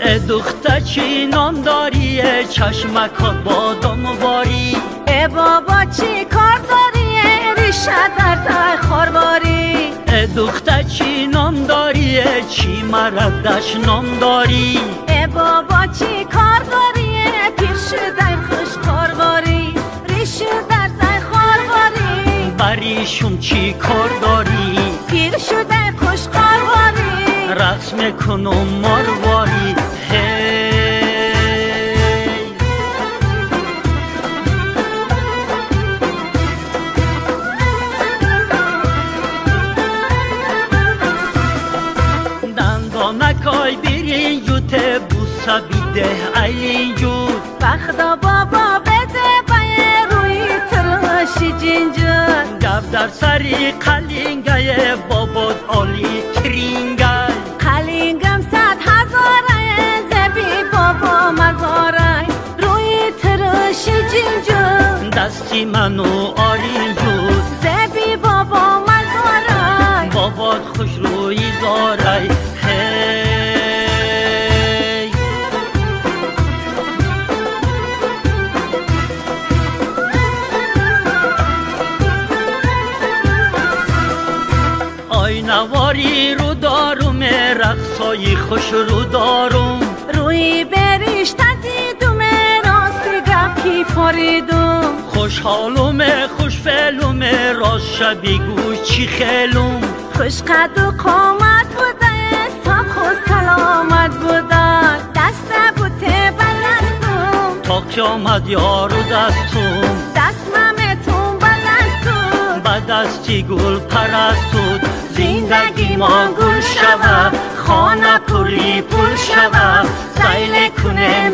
دختر چی نام داری چشمکات بادام باری بابا چی کار داری ریشه در ته خارباری دختر چی نام داری چی مردش نام داری بابا چی کار داری پیر شده خوش کارباری ریشه در ته خارباری بریشم چی کار داری پیر شده خوش کارباری رقص میکنم مارواری دندانکای بیرین جوته بوسا بیده ایلین جود بخدا بابا بده بای روی تراشی جنجود گب در سری قلینگای باباد آلی ترینگای قلینگم 100,000 زبی بابا مزاره روی تراشی جنجود دستی منو آرین جود زبی بابا مزاره باباد خوش روی زاره نواری رو دارم رقصای خوش رو دارم روی بریشت دیدم راستی گپ کی پاریدم خوشحالم خوش فعلم راست شبی گوش چی خیلم خوش قد و قامت بوده ساق و سلامت بوده دست بوته بلستم تا قیامت یارو دستم دستمتون بلستم به دستی گل پرستود زندگی ما گل شود خانه پولی پول شود سیل کنیم